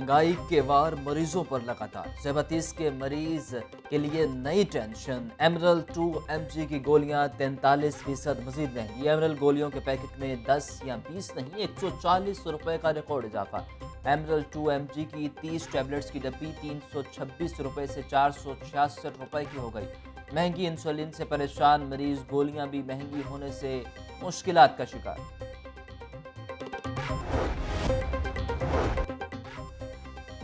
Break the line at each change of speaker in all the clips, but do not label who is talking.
महंगाई के वार मरीजों पर लगातार। ज़ेबातीस के मरीज के लिए नई टेंशन। एमरल 2 mg की गोलियां 43% मजीद महंगी। एमरल गोलियों के पैकेट में 10 या 20 नहीं, 140 रुपए का रिकॉर्ड इजाफा। एमरल 2 mg की 30 टैबलेट्स की डब्बी 326 रुपए से 466 रुपए की हो गई। महंगी इंसुलिन से परेशान मरीज, गोलियां भी महंगी होने से मुश्किलात का शिकार।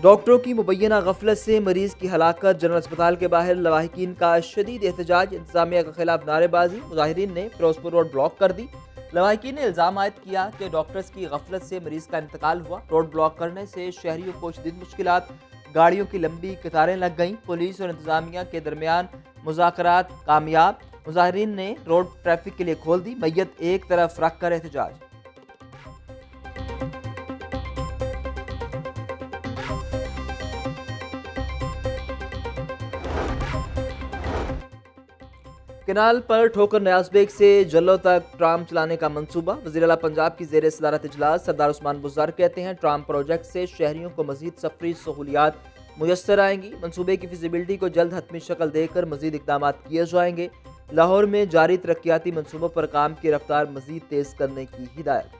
डॉक्टरों की मुबैना गफलत से मरीज की हलाकत। जनरल अस्पताल के बाहर लवाहिकीन का शदीद एहतजाज। इंतजामिया के खिलाफ नारेबाजी। मुजाहिरीन ने फिरोजपुर रोड ब्लॉक कर दी। लवाहिकीन ने इल्जाम आयद किया कि डॉक्टर्स की गफलत से मरीज का इंतकाल हुआ। रोड ब्लॉक करने से शहरियों को शदीद मुश्किलात। गाड़ियों की लंबी कतारें लग गईं। पुलिस और इंतजामिया के दरमियान मुज़ाकरात कामयाब। मुजाहिरीन ने रोड ट्रैफिक के लिए खोल दी। मैयत एक तरफ रख कर एहतजाज। केनाल पर ठोकर न्याज़बेग से जल्लो तक ट्राम चलाने का मंसूबा। वज़ीर आला पंजाब की ज़ेर सदारत इजलास सरदार उस्मान बुज़दार कहते हैं ट्राम प्रोजेक्ट से शहरियों को मज़ीद सफरी सहूलियात मुयस्सर आएंगी। मंसूबे की फिजिबिलिटी को जल्द हतमी शक्ल देकर मज़ीद इक़दाम किए जाएंगे। लाहौर में जारी तरक्याती मंसूबों पर काम की रफ्तार मज़ीद तेज़ करने की हिदायत।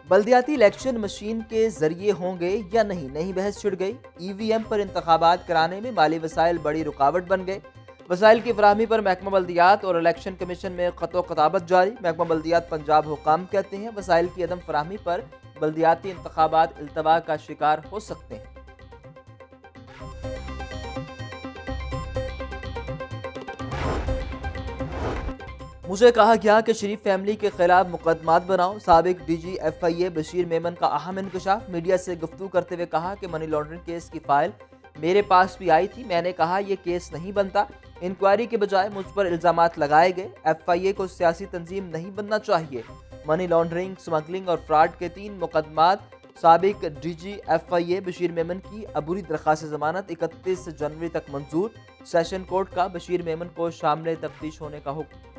बल्दियाती इलेक्शन मशीन के जरिए होंगे या नहीं, नई बहस छिड़ गई। ईवीएम पर इंतखाबात कराने में माली वसाइल बड़ी रुकावट बन गए। वसाइल की फराहमी पर महकमा बल्दियात और इलेक्शन कमीशन में खतो खताबत जारी। महकमा बल्दियात पंजाब हुकाम कहते हैं वसाइल की अदम फराहमी पर बल्दियाती इंतखाबात इल्तवा का शिकार हो सकते हैं। मुझे कहा गया कि शरीफ फैमिली के खिलाफ मुकदमात बनाओ। साबिक DG FIA बशीर मेमन का अहम इंकशाफ। मीडिया से गुफ्तगू करते हुए कहा कि मनी लॉन्ड्रिंग केस की फाइल मेरे पास भी आई थी। मैंने कहा यह केस नहीं बनता। इंक्वायरी के बजाय मुझ पर इल्जामात लगाए गए। FIA को सियासी तंजीम नहीं बनना चाहिए। मनी लॉन्ड्रिंग, स्मगलिंग और फ्रॉड के 3 मुकदमात। साबिक DG FIA बशीर मेमन की अबूरी दरखास्त जमानत 31 जनवरी तक मंजूर। सेशन कोर्ट का बशीर मेमन को शामिल तफ्तीश होने का हुक्म।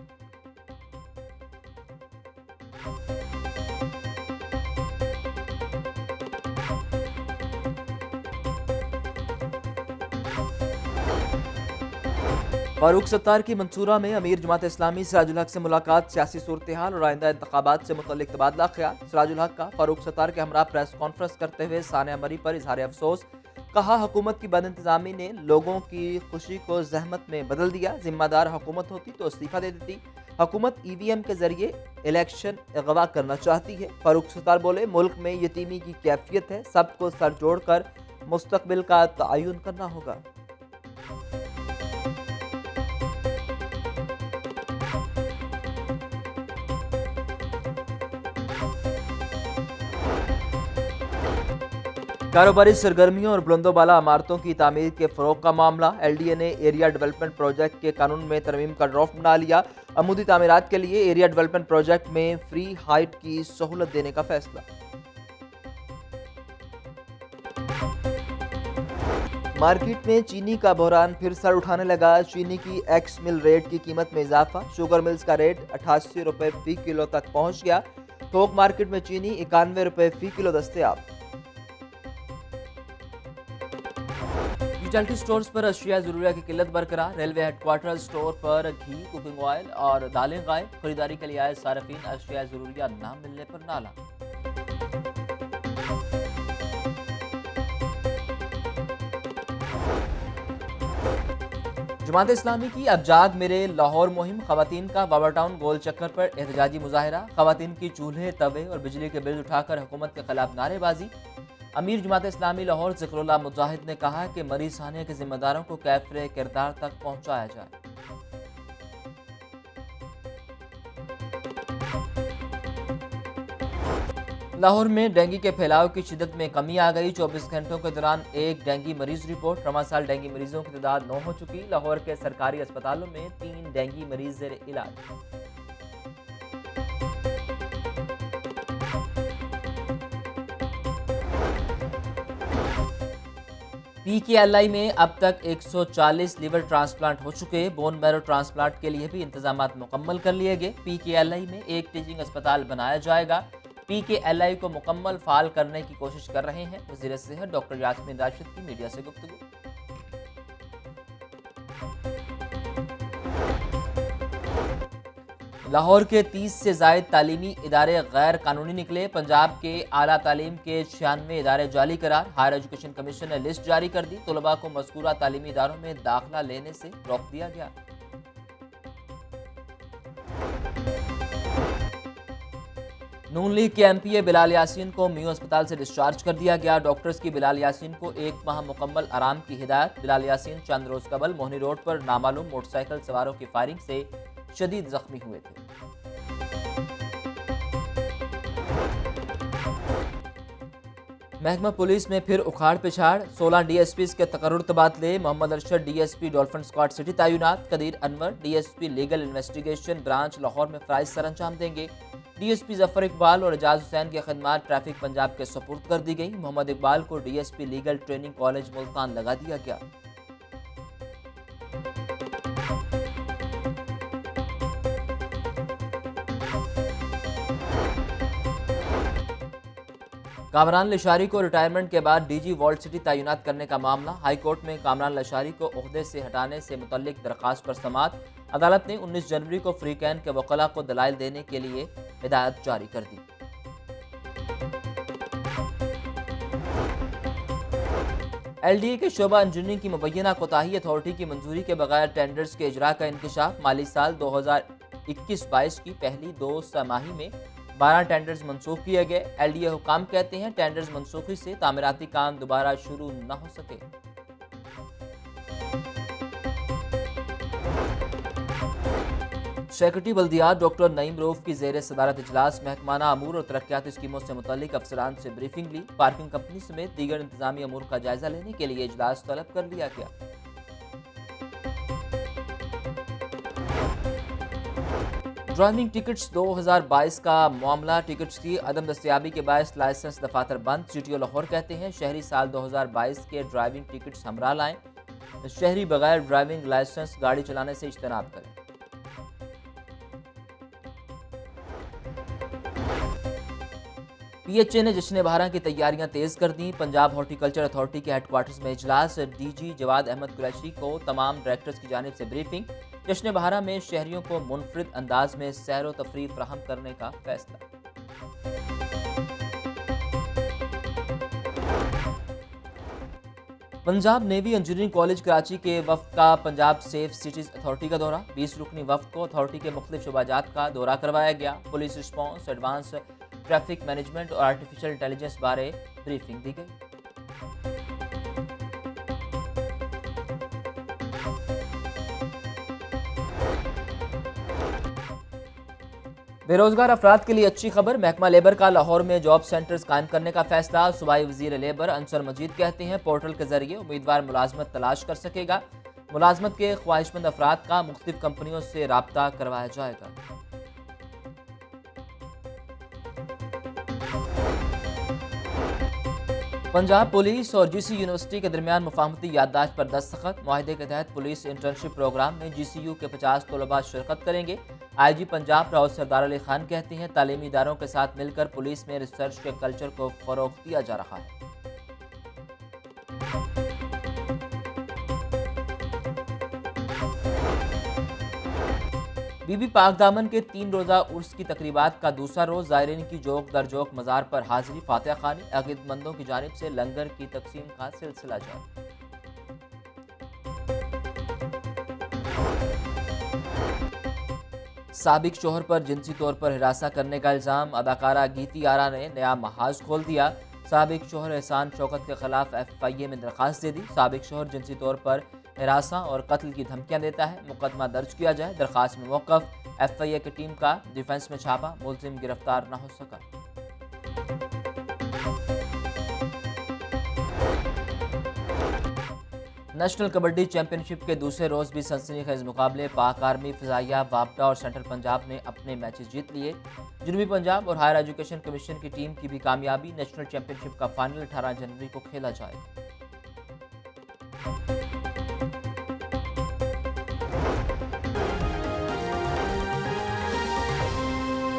फारूक सत्तार की मंसूरा में अमीर जमात इस्लामी सिराजुल हक से मुलाकात। सियासी सूरत हाल और आइंदा इंतखाबात से मुतल्लिक तबादला ख्याल। सिराजुल हक का फारूक सत्तार के हमरा प्रेस कॉन्फ्रेंस करते हुए सानिया मरी पर इजहार अफसोस। कहा हुकूमत की बद इंतजामी ने लोगों की खुशी को जहमत में बदल दिया। जिम्मेदार हुकूमत होती तो इस्तीफा दे देती। हुकूमत EVM के जरिए इलेक्शन अगवा करना चाहती है। फारूक सत्तार बोले मुल्क में यतीमी की कैफियत है, सबको सर जोड़कर मुस्तकबिल का तयन करना होगा। कारोबारी सरगर्मियों और बुलंदोबाला इमारतों की तामीर के फ़रोग का मामला। LDA ने एरिया डेवलपमेंट प्रोजेक्ट के कानून में तरमीम का ड्राफ्ट बना लिया। अमूदी तामीरात के लिए एरिया डेवलपमेंट प्रोजेक्ट में फ्री हाइट की सहूलत देने का फैसला। मार्केट में चीनी का बहरान फिर सर उठाने लगा। चीनी की एक्स मिल रेट की कीमत में इजाफा। शुगर मिल्स का रेट 88 रुपए फी किलो तक पहुंच गया। थोक मार्केट में चीनी 91 रुपए फी किलो दस्तयाब। यूटिलिटी स्टोर्स पर अशिया ज़रूरिया की किल्लत बरकरार। रेलवे हेडक्वार्टर स्टोर पर घी, कुकिंग ऑयल और दालें गायब। खरीदारी के लिए आए सार्फिन अशिया ज़रूरिया न मिलने पर नाला। जमात इस्लामी की अब जाग मेरे लाहौर मुहिम। खवातीन का बाबा टाउन गोल चक्कर पर एहतजाजी मुजाहरा। खवातीन की चूल्हे, तवे और बिजली के बिल उठाकर हुकूमत के खिलाफ नारेबाजी। अमीर जमात इस्लामी लाहौर ज़िक्रुल्लाह मुजाहिद ने कहा कि मरीज खाने के जिम्मेदारों को कैफरे किरदार तक पहुंचाया जाए। लाहौर में डेंगू के फैलाव की शिद्दत में कमी आ गई। 24 घंटों के दौरान एक डेंगू मरीज रिपोर्ट। रवां साल डेंगू मरीजों की तादाद 9 हो चुकी। लाहौर के सरकारी अस्पतालों में 3 डेंगू मरीज ज़ेर इलाज। पीकेएलआई में अब तक 140 लिवर ट्रांसप्लांट हो चुके। बोन मैरो ट्रांसप्लांट के लिए भी इंतजाम मुकम्मल कर लिए गए। पीकेएलआई में एक टीचिंग अस्पताल बनाया जाएगा। पीकेएलआई को मुकम्मल फाल करने की कोशिश कर रहे हैं वज़ीर सेहत डॉक्टर यास्मीन राशिद की मीडिया से गुफ्तगू। लाहौर के 30 से ज़ायद तालीमी इदारे गैर कानूनी निकले। पंजाब के आला तालीम के 96 इदारे जाली करार। हायर एजुकेशन कमीशन ने लिस्ट जारी कर दी। तलबा को मज़कूरा तालीमी इदारों में दाखिला लेने से रोक दिया गया। नून लीग के एमपीए बिलाल यासीन को मियो अस्पताल से डिस्चार्ज कर दिया गया। डॉक्टर्स की बिलाल यासीन को 1 माह मुकम्मल आराम की हिदायत। बिलाल यासीन चंद रोज कबल मोहनी रोड पर नामालूम मोटरसाइकिल सवारों की फायरिंग से शदीद जख्मी हुए थे। महकमा पुलिस में फिर उखाड़ पिछाड़। 16 डीएसपीज के तकर्रुर तबादले। Mohammad Arshad DSP dolphin squad city तैनात। Qadeer Anwar DSP legal investigation branch Lahore में फ़राइज़ सर अंजाम देंगे। डीएसपी जफर इकबाल और एजाज हुसैन की खदमात ट्रैफिक पंजाब के सुपुर्द कर दी गई। मोहम्मद इकबाल को DSP legal training college Multan लगा दिया गया। कामरान लशारी को रिटायरमेंट के बाद डीजी वॉल्ट सिटी तैनात करने का मामला। हाईकोर्ट में कामरान लशारी को ओहदे से हटाने से मुतल्लिक दरखास्त पर समाअत। अदालत ने 19 जनवरी को फ्री कैन के वकला को दलाइल देने के लिए हिदायत जारी कर दी। एलडीए के शोबा इंजीनियरिंग की मुबैना कोताही अथॉरिटी की मंजूरी के बगैर टेंडर्स के इजरा का इंकशाफ। माली साल 2021-22 की पहली 2 तिमाही में 12 टेंडर्स मनसूख किए गए। एलडीए हुकाम कहते हैं टेंडर्स मनसूखी से तामीराती काम दोबारा शुरू न हो सके। सेक्रेटरी बल्दियात डॉक्टर नईम रऊफ की ज़ेर सदारत इजलास महकमाना अमूर और तरक्याती स्कीमों से मुतल्लिक अफसरान से ब्रीफिंग ली। पार्किंग कंपनी समेत दीगर इंतजामी अमूर का जायजा लेने के लिए इजलास तलब कर लिया गया। ड्राइविंग टिकट्स 2022 का मामला। टिकट्स की अदम दस्तयाबी के बायस लाइसेंस दफातर बंद। सीटीओ लाहौर कहते हैं शहरी साल 2022 के ड्राइविंग टिकट्स हमरा लाएं। शहरी बगैर ड्राइविंग लाइसेंस गाड़ी चलाने से इज्तनाब करें। पीएचए ने जश्न बहारा की तैयारियां तेज कर दी। पंजाब हॉर्टिकल्चर अथॉरिटी के हेडक्वार्टर्स में इजलास। डीजी जवाद अहमद कुरैशी को तमाम डायरेक्टर्स की जानिब से ब्रीफिंग। जश्न बहारा में शहरियों को मुनफरिद अंदाज में सैर व तफरीह फराहम करने का फैसला। Punjab navy engineering college Karachi के वफ्द का पंजाब सेफ सिटीज अथॉरिटी का दौरा। 20 रुकनी वफ्द को अथॉरिटी के मुख्तलिफ शुबाजात का दौरा करवाया गया। Police response, advance traffic management और आर्टिफिशियल इंटेलिजेंस बारे ब्रीफिंग दी गई। बेरोजगार अफराद के लिए अच्छी खबर। महकमा लेबर का लाहौर में जॉब सेंटर्स कायम करने का फैसला। सूबाई वजीर लेबर अंसर मजीद कहते हैं पोर्टल के जरिए उम्मीदवार मुलाजमत तलाश कर सकेगा। मुलाजमत के ख्वाहिशमंद अफराद का मुख्तलिफ कंपनियों से राब्ता करवाया जाएगा। पंजाब पुलिस और जीसी यूनिवर्सिटी के दरमियान मुफाहमती याददाश्त पर दस्तखत। मुआहदे के तहत पुलिस इंटर्नशिप प्रोग्राम में जीसीयू के 50 तलबा शिरकत करेंगे। आईजी पंजाब राव सरदार अली खान कहते हैं तालीमी इदारों के साथ मिलकर पुलिस में रिसर्च के कल्चर को फरोग दिया जा रहा है। बीबी पाक दामन के 3 रोज़ा उर्स की तकरीबात का दूसरा रोज़ ज़ायरीन की जोक दर जोक मज़ार पर हाजिरी, फातिहा खानी, अकीदतमंदों की जानिब से लंगर की तकसीम का सिलसिला जारी। साबिक शोहर पर जिनसी तौर पर हिरासा करने का इल्ज़ाम। अदाकारा गीती आरा ने नया महाज खोल दिया। साबिक शोहर एहसान शौकत के खिलाफ FIA में दरख्वास्त दे दी। साबिक शोहर जिनसी तौर पर हिरासा और कत्ल की धमकियां देता है, मुकदमा दर्ज किया जाए। दरख्वास्त में मौक़िफ़। FIA की टीम का डिफेंस में छापा, मुलजिम गिरफ्तार न हो सका। नेशनल कबड्डी चैंपियनशिप के दूसरे रोज़ भी सनसनीखेज मुकाबले। पाक आर्मी, फ़िज़ाइया, वापडा और सेंट्रल पंजाब ने अपने मैचेस जीत लिए। जनूबी पंजाब और हायर एजुकेशन कमीशन की टीम की भी कामयाबी। नेशनल चैंपियनशिप का फाइनल 18 जनवरी को खेला जाएगा। है।